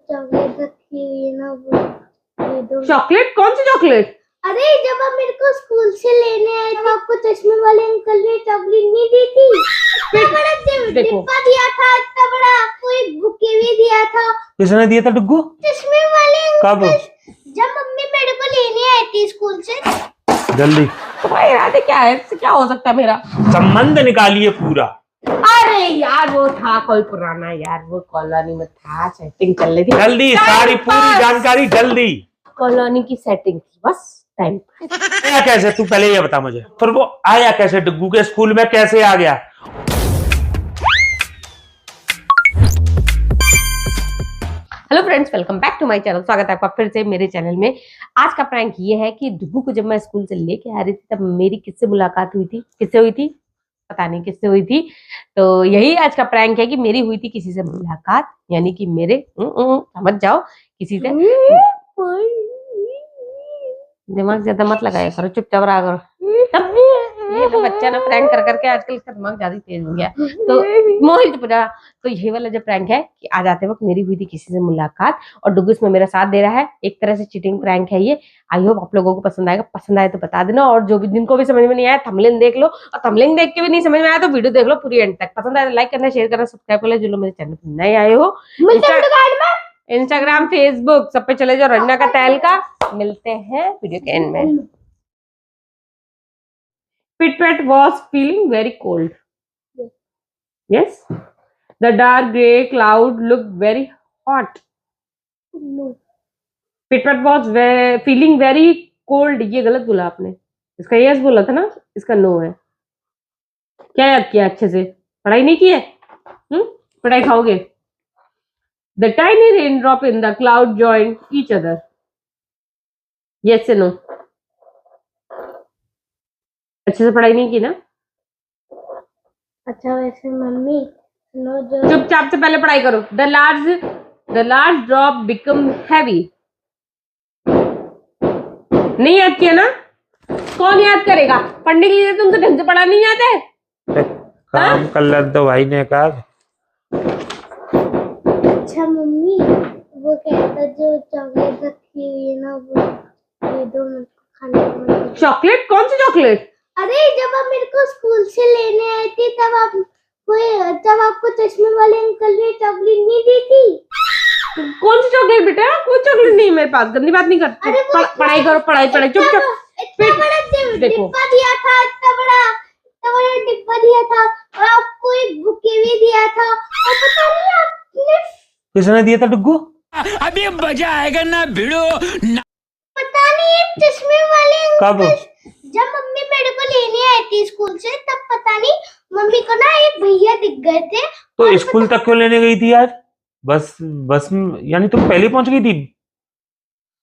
Chocolate रखी हुई है ना वो दे दो। चॉकलेट? कौन सी चॉकलेट? अरे जब आप मेरे को स्कूल से लेने आए तब आपको चश्मे वाले अंकल ने चॉकलेट नहीं दी थी? इतना बड़ा डिब्बा दिया था, इतना बड़ा कोई बुके भी दिया था। किसने दिया था डुग्गू? चश्मे वाले कब? जब मम्मी मेरे को लेने आई थी स्कूल से। जल्दी तुम्हारे इरादे क्या है? इससे क्या हो सकता है मेरा? संबंध निकालिए पूरा। अरे यार वो था कोई पुराना यार, वो कॉलोनी में था, सेटिंग चल रही थी। जल्दी सारी पूरी जानकारी जल्दी। कॉलोनी की सेटिंग थी बस। टाइम आया कैसे? तू पहले ये बता मुझे, फिर वो आया कैसे? डुग्गू के स्कूल में कैसे आ गया? Hello friends, welcome back to my channel. स्वागत है आपका फिर से मेरे चैनल में। आज का प्रैंक ये है कि डुग्गू को जब मैं स्कूल से लेके आ रही थी तब मेरी किससे मुलाकात हुई थी? किससे हुई थी पता नहीं, किससे हुई थी। तो यही आज का प्रैंक है कि मेरी हुई थी किसी से मुलाकात, यानी कि मेरे समझ जाओ किसी से। दिमाग ज्यादा मत लगाया करो, चुपचाप रहा करो। ये तो बच्चा ना प्रैंक कर करके आजकल इसका दिमाग ज्यादा तेज हो गया। तो मोहित पूरा तो ये वाला जो प्रैंक है कि आज आते वक्त मेरी हुई थी किसी से मुलाकात और डुग्गू इसमें मेरा साथ दे रहा है। एक तरह से चीटिंग प्रैंक है ये। आई होप आप लोगों को पसंद आएगा। पसंद आए तो बता देना, और जो भी जिनको भी समझ में नहीं आया थंबनेल देख लो, और थंबनेल देख के भी नहीं समझ में आया तो वीडियो देख लो पूरी एंड तक। पसंद आए तो लाइक करना, शेयर करना, सब्सक्राइब करना। जो लोग मेरे चैनल पर नए आए हो इंस्टाग्राम, फेसबुक सब पे चले जाओ, रंजना का तहलका। मिलते हैं वीडियो के एंड में। Pitpet was feeling very cold. Yes. The dark grey cloud looked very hot. No. Pitpet was feeling very cold. ये गलत बोला आपने। इसका यस बोला था ना, इसका नो है। क्या याद किया अच्छे से? पढ़ाई नहीं की है? पढ़ाई खाओगे? The tiny raindrop in the cloud joined each other. Yes से no? अच्छे से पढ़ाई नहीं की ना? अच्छा वैसे मम्मी नो जो चुपचाप से पहले पढ़ाई करो। The large drop become heavy. नहीं याद किया ना? कौन याद करेगा? पढ़ने के लिए तुमसे ढंग से पढ़ा नहीं आता है। काम कर ले तो भाई ने कहा। अच्छा मम्मी वो कहता जो चॉकलेट रखी हुई है ना वो दे दो मुझको खाने को। चॉकलेट? कौन सी चॉकलेट? अरे जब आप मेरे को स्कूल से लेने आए थे तब आपको चश्मे वाले अंकल ने चॉकलेट नहीं दी थी? कौन सी चॉकलेट बेटा? कोई चॉकलेट नहीं मेरे पास। गंदी बात नहीं करती। पढ़ाई करो, पढ़ाई चुपचाप। इतना बड़ा डिब्बा दिया था, इतना बड़ा डिब्बा दिया था, और आपको एक बुके भी दिया था, और पता नहीं आपने किसने दिया था डुग्गू? अभी मजा आएगा ना भिड़ो। पता नहीं ये चश्मे वाले कब? जब मम्मी मेरे को लेने आई थी स्कूल से तब पता नहीं मम्मी को ना एक भैया दिख गए थे। तो स्कूल तक क्यों लेने गई थी यार? बस यानी तुम पहले पहुंच गई थी?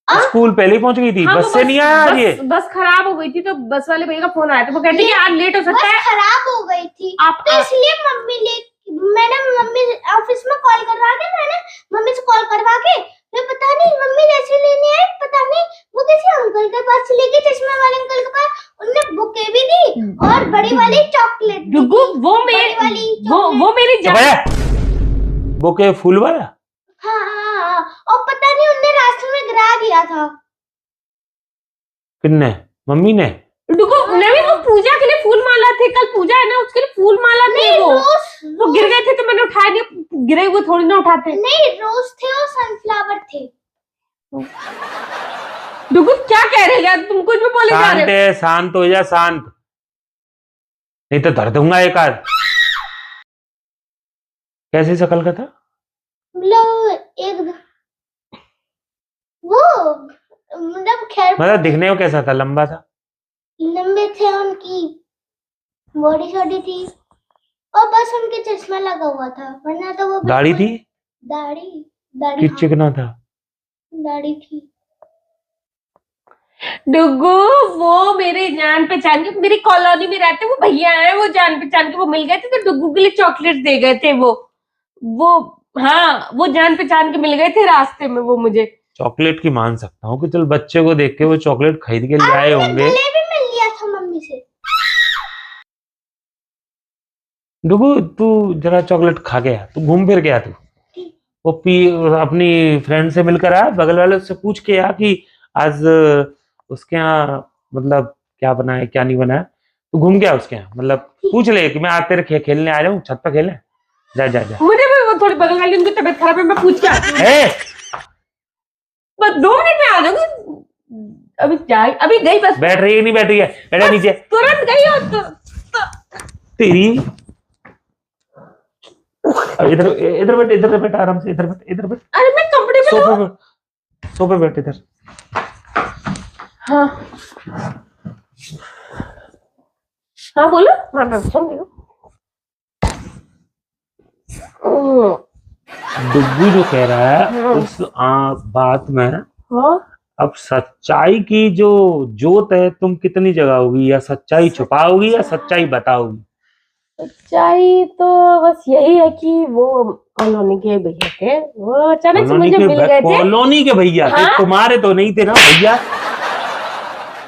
स्कूल पहले पहुंच गई थी? हाँ, बस से नहीं आया आज ये? बस खराब हो गई थी तो बस वाले भैया का फोन आया था। वो कहते कि आज लेट हो सकता है। खराब हो गई थी आप तो इसलिए मैंने मम्मी ऑफिस में कॉल करवा के मम्मी से कॉल करवा के फिर पता नहीं मम्मी जैसे लेने आए पता नहीं वो किसी अंकल के पास चले गए, चश्मे वाले अंकल के पास। उन्होंने बुके भी दी और बड़ी वाली चॉकलेट भी डुग्गू दी। वो मेरी बुके फूल वाला? हाँ, और पता नहीं उनने रास्ते में गिरा दिया था। किन्ने? मम्मी ने? डुग्गू नहीं, वो पूजा के लिए फूल माला थे। कल पूजा है ना, उसके लिए फूल माला थे। वो गिर गए थे तो मैंने उठाया नहीं। गिरे हुए थोड़ी ना उठाते। नहीं रोज थे और सनफ्लावर थे। डुग्गू क्या कह रहे हैं? तुम कुछ भी बोले जा रहे हो। शांत हो जा, शांत, नहीं तो धर दूंगा एक आध। कैसी शक्ल का था? मतलब खैर मतलब दिखने को कैसा था? लंबा था? लंबे थे, उनकी बॉडी छोटी थी और बस उनके चश्मा लगा हुआ था, वरना तो वो दाढ़ी थी? दाढ़ी चिकना था? दाढ़ी थी। डुग्गू वो मेरे जान पहचान के, मेरी कॉलोनी में रहते वो भैया हैं, वो जान पहचान के वो मिल गए थे तो डुग्गू के लिए चॉकलेट दे गए थे। वो हाँ, वो जान पहचान के मिल गए थे रास्ते में। वो मुझे चॉकलेट की मान सकता हूँ कि चल बच्चे को देख के वो चॉकलेट खरीद के ले आए होंगे। गले भी मिल लिया था मम्मी से। डुगू तू जरा चॉकलेट खा गया, तू घूम फिर गया, तू वो अपनी फ्रेंड से मिलकर आया, बगल वाले से पूछ के आया कि आज उसके यहाँ मतलब क्या बना है क्या नहीं बना है। तो घूम गया उसके यहाँ, मतलब पूछ ले कि मैं आज तेरे खेलने आ जाऊँ, छत पर खेलने। जा जा जा। मुझे भी वो थोड़ी बगल वाली उनकी तबीयत खराब है, मैं पूछ के आती हूँ। बस 2 मिनट में आ जाऊंगी। अभी गई बस। बैठ रही है नहीं बैठ रही है? बैठा नीचे। तुरंत गई और तेरी इधर इधर बैठ, इधर बैठ आराम से, इधर बैठ, इधर बैठ। अरे मैं कंफर्टेबल हूँ। सोफे बैठ इधर। हाँ हाँ बोलो, मैं सुन रही हूँ। डुग्गू जो कह रहा है उस बात में अब सच्चाई की जो जोत है, तुम कितनी जगाओगी, या सच्चाई छुपाओगी या सच्चाई बताओगी? सच्चाई तो बस यही है कि वो कॉलोनी के भैया थे, वो अचानक से मुझे मिल गए थे। कॉलोनी के भैया थे? हाँ? तुम्हारे तो नहीं थे ना भैया।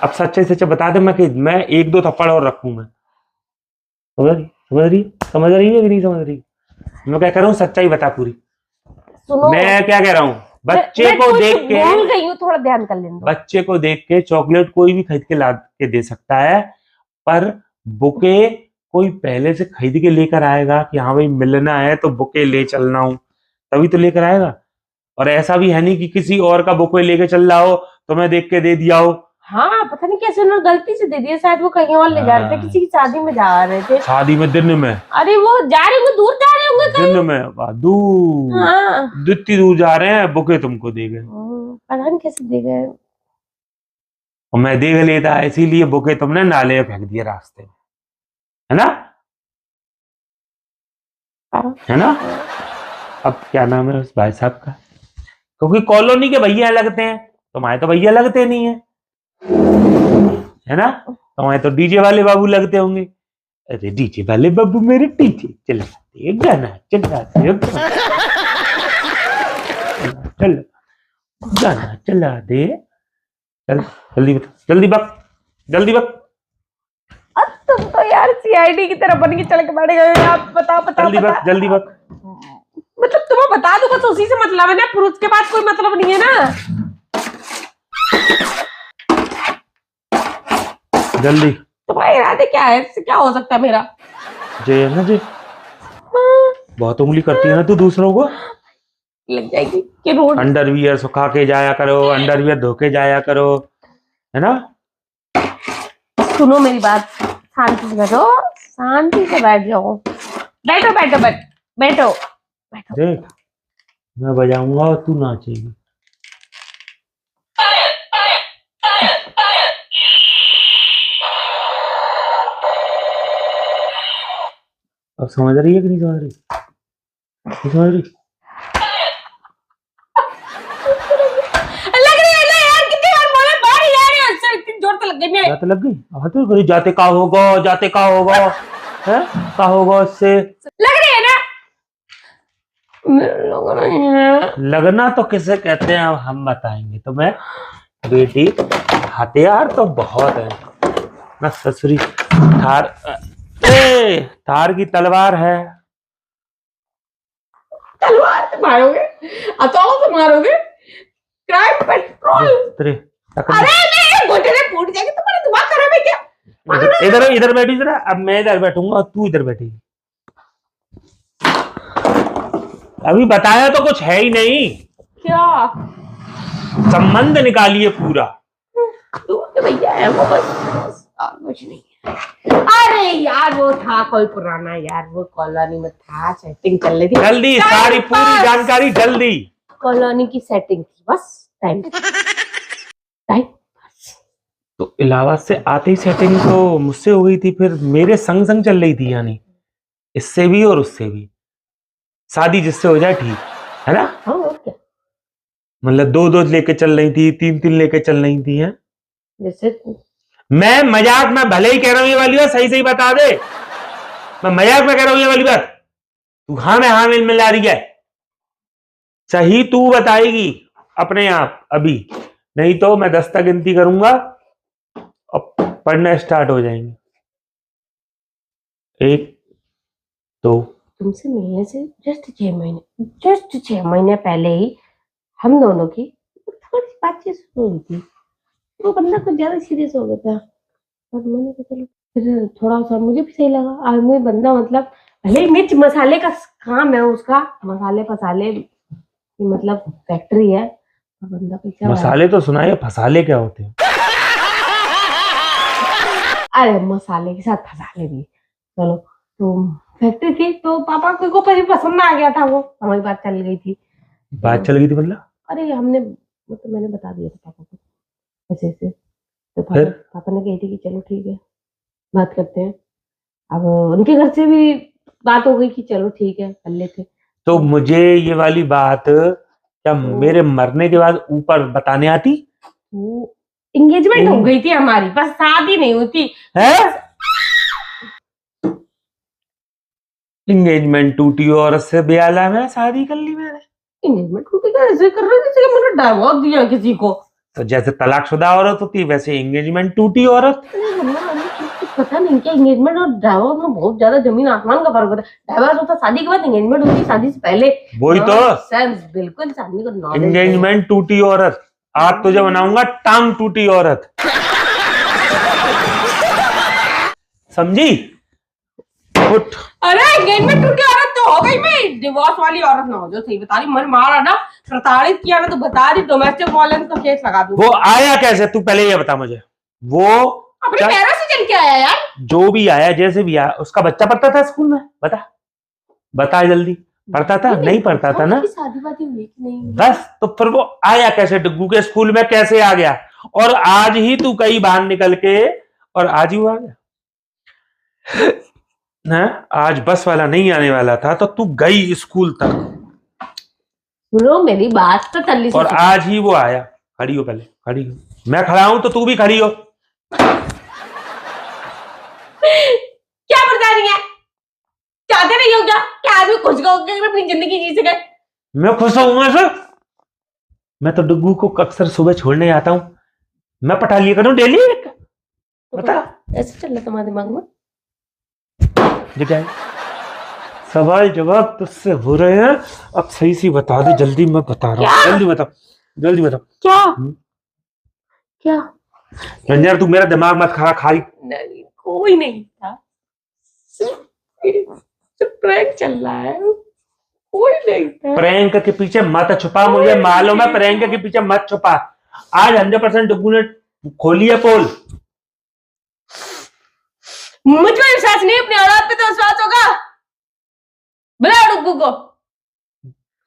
अब सच्चाई सच्चा बता दे, मैं 1-2 थप्पड़ और रखूं मैं। समझ रही है कि नहीं समझ रही? मैं क्या कर रहा हूँ, सच्चाई बता पूरी। सुनो, मैं क्या कह रहा हूँ, बच्चे मैं को देख के भूल गई हूँ, थोड़ा ध्यान कर लेना। बच्चे को देख के चॉकलेट कोई भी खरीद के ला के दे सकता है, पर बुके कोई पहले से खरीद के लेकर आएगा कि हाँ भाई मिलना है तो बुके ले चलना हूं, तभी तो लेकर आएगा। और ऐसा भी है नहीं कि किसी और का बुके लेके चल रहा हो तो मैं देख के दे दिया हो। हाँ पता नहीं कैसे उन्होंने गलती से दे दिया, शायद वो कहीं और ले जा रहे थे, किसी की शादी में जा रहे थे। शादी में? दिन में? अरे वो जा रहे होंगे, दूर जा रहे होंगे कहीं। दिन में? दूर? हाँ जितनी दूर जा रहे हैं बुके तुमको दे गए। पता नहीं कैसे दे गए। और मैं देख लेता, इसीलिए बुके तुमने नाले में फेंक दिए रास्ते में, है ना? है ना? अब क्या नाम है उस भाई साहब का? क्योंकि कॉलोनी के भैया लगते हैं, तुम्हारे तो भैया लगते नहीं है, है ना? तुम्हारे तो डीजे वाले बाबू लगते होंगे। अरे डीजे वाले बाबू मेरे डीजे चलाते गाना चलाते, चल गाना चला दे, चल जल्दी बता, जल्दी बक। तुम तो यार सीआईडी की तरह बन के चल के बैठ गए। आप बताओ जल्दी बक। मतलब तुम्हें बता दो, बस उसी से मतलब है ना, पुरुष के बाद कोई मतलब नहीं है ना। जल्दी। तुम्हारे इरादे क्या है, इससे क्या हो सकता है मेरा? जय है ना जय, बहुत उंगली करती है ना तू दूसरों को। लग जाएगी कि रोड। अंडरवियर सुखा के जाया करो, अंडरवियर धो के जाया करो, है ना? सुनो मेरी बात, शांति से बैठो, शांति से बैठ जाओ। बैठो। देख मैं बजाऊंगा और तू नाचेगी। अब समझ रही है कि नहीं समझ रही? नहीं समझ रही? लग रही है ना यार, कितनी बार बोले बाहर ही आ रहे हो, इससे इतनी जोर तो लग गई मेरे। जाते लग गई? हाँ तो करी जाते का होगा है का होगा इससे? लग रही है ना? लग रही है। लगना तो किसे कहते हैं अब हम बताएंगे तुम्हें बेटी। हथियार तो बहुत है ना ससुरी। थार की तलवार है। तलवार से मारोगे, हथौड़ों से मारोगे, क्राइम पेट्रोल। अरे नहीं, घुटने फूट जाएंगे, तुम्हारा दिमाग खराब है क्या? इधर बैठी जरा, अब मैं इधर बैठूंगा और तू इधर बैठेगी। अभी बताया तो कुछ है ही नहीं। क्या संबंध निकालिए पूरा। तो भैया है वो, बस और कुछ नहीं है। अरे यार वो था कोई पुराना यार, वो कॉलोनी में था, सेटिंग चल रही थी। जल्दी सारी पूरी जानकारी जल्दी। कॉलोनी की सेटिंग थी, बस टाइम तो इलाहाबाद से आते ही सेटिंग तो मुझसे हो गई थी, फिर मेरे संग संग चल रही थी, यानी इससे भी और उससे भी। शादी जिससे हो जाए ठीक है ना? हाँ, मतलब 2-2 लेके चल रही थी, 3-3 लेके चल रही थी। है जैसे मैं मजाक में भले ही कह रहा हूं ये वाली बात, सही बता दे। मैं मजाक में कह रहा हूं ये वाली बात, तू हाँ में हाँ मिला रही है। सही तू बताएगी अपने आप अभी, नहीं तो मैं 10 तक गिनती करूंगा और पढ़ना स्टार्ट हो जाएंगे। 1 2 तुमसे मिलने से जस्ट 6 महीने पहले ही हम दोनों की थोड़ी सी बातचीत शुरू हुई थी। वो बंदा कुछ ज्यादा सीरियस हो गया था और मैंने कहा चलो, फिर थोड़ा सा मुझे भी सही लगा। आज मुझे बंदा मतलब भले ही मिर्च मसाले का काम है उसका, मसाले फसाले मतलब फैक्ट्री है, और बंदा पैसा मसाले तो सुनाइए, फसाले क्या होते हैं? अरे मसाले के साथ फसाले भी चलो। तो फैक्ट्री थी तो पापा को पसंद आ गया था, वो हमारी बात चल गई थी। बात चल गई थी मतलब? अरे हमने मतलब मैंने बता दिया था पापा को ऐसे ऐसे, तो फिर? पापा ने कही थी कि चलो ठीक है बात करते हैं। अब उनके घर से भी बात हो गई कि चलो ठीक है कर लेते। तो मुझे ये वाली बात क्या मेरे मरने के बाद ऊपर बताने आती? वो एंगेजमेंट हो गई थी हमारी, बस शादी नहीं होती है। एंगेजमेंट टूटी और से ब्याला में शादी कर ली मैंने। एंगेजमेंट टूटी का ऐसे कर रहे जैसे कि मैंने डायवोर्स दिया किसी को। तो जैसे तलाकशुदा औरत होती वैसे एंगेजमेंट टूटी औरत। पता नहीं क्या एंगेजमेंट और डाइवोर्स में बहुत ज्यादा जमीन आसमान का फर्क होता है। डाइवोर्स होता शादी के बाद, एंगेजमेंट होती शादी से पहले। वही तो सेंस बिल्कुल शादी को नॉलेज। एंगेजमेंट टूटी औरत, आज तुझे बनाऊंगा टांग टूटी औरत, समझी? उठ। अरे एंगेजमेंट टूटी औरत तो हो गई, मैं डिवोर्स वाली औरत ना हो जो। सही बता रही, मर मारा ना, प्रताड़ित किया ना, तो बता रही डोमेस्टिक वायलेंस का केस लगा दूं। वो आया कैसे, तू पहले ये बता मुझे। वो अपने पैरों से चल के आया यार। जो भी आया जैसे भी आया, उसका बच्चा पढ़ता था स्कूल में? बता जल्दी। पढ़ता था? नहीं पढ़ता था ना? शादी वादी हुई कि नहीं? बस तो फिर वो आया कैसे डुग्गू के स्कूल में, कैसे आ गया? और आज ही तू कहीं बाहर निकल के और आज ही वो आ गया ना। आज बस वाला नहीं आने वाला था तो तू गई स्कूल तक। सुनो मेरी बात तो तल्ली से और आज ही वो आया। खड़ी हो, पहले खड़ी हो। मैं खड़ा हूं तो तू भी खड़ी हो। क्या परेशानी है? चाहते नहीं हो क्या आदमी खुश होकर अपनी जिंदगी जी सके? मैं खुश हूं सर। मैं तो डुग्गू को अक्सर सुबह छोड़ने आता हूं। मैं पटा लिया करूं डेली। बता ऐसे चल रहा तुम्हारे दिमाग में? क्या सवाल जवाब तुझसे हो रहे हैं, अब सही सी बता दे। जल्दी मैं बता रहा हूँ, जल्दी बता, जल्दी बता। क्या क्या? रंजन तू मेरा दिमाग मत खा। खाली नहीं, कोई नहीं था, सिर्फ प्रैंक चल रहा है, कोई नहीं था। प्रैंक के पीछे मत छुपा, मुझे मालूम है प्रैंक के पीछे मत छुपा। आज 100% डुग्गू ने खोली है पोल। मुझ पर विश्वास नहीं, अपनी औलाद पे तो विश्वास होगा। बुलाओ डुग्गू को।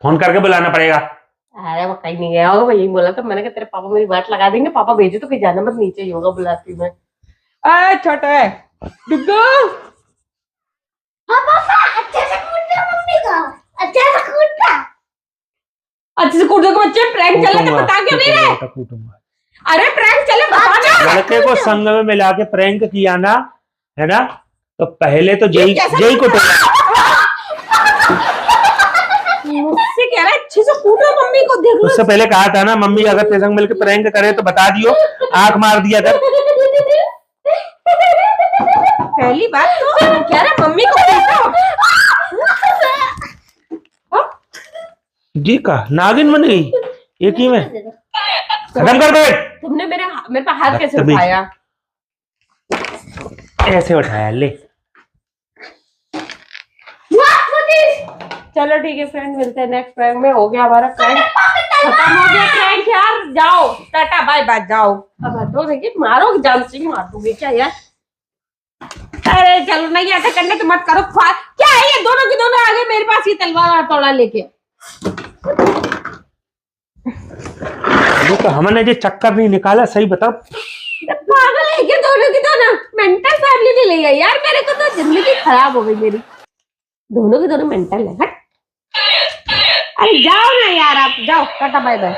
फोन करके बुलाना पड़ेगा। अरे वो कहीं नहीं गया होगा, मैं यही बोला था। मैंने कहा तेरे पापा मेरी बात लगा देंगे, पापा भेजे तो कहीं जाना मत, नीचे ही होगा, बुलाती मैं। छोटा है डुग्गू। हाँ पापा, अच्छे से कूट रहा मम्मी का, अच्छे से कूट रहा। अच्छे से कूट दो बच्चे, प्रैंक चल रहा है, बता क्यों नहीं रहे? अरे प्रैंक चले, बता ना। लड़के को संग में मिला के प्रैंक किया ना, है ना? तो पहले तो जय को मुझसे कह रहा है अच्छे से कूटो मम्मी को, देख लो। उससे पहले कहा था ना, मम्मी अगर तेरे संग मिलकर प्रैंक करे तो बता दियो, आंख मार दिया कर। पहली बात तो कह रहा मम्मी को जी का नागिन बन गई एक ही में। खत्म कर दे। तुमने मेरे पे हाथ कैसे उठाया? ऐसे उठाया ले। चलो ठीक है फ्रेंड, मिलते हैं नेक्स्ट प्रैंक में। हो गया हमारा प्रैंक, खत्म हो गया प्रैंक यार। जाओ टाटा बाय बाय, जाओ। अब हटो, देखिए मारो, जान से मार दोगे क्या यार? अरे चलो नहीं ऐसा करने तो मत करो। क्या है ये, दोनों के दोनों आ गए मेरे पास ये तलवार हथौड़ा लेके। तो हमने जो चक्कर नहीं निकाला, सही बता। पागल है क्या दोनों की दोनों? मेंटल फैमिली भी ले गई यार, मेरे को तो जिंदगी खराब हो गई मेरी। दोनों के दोनों मेंटल है। हट, अरे जाओ ना यार, आप जाओ, टाटा बाय बाय।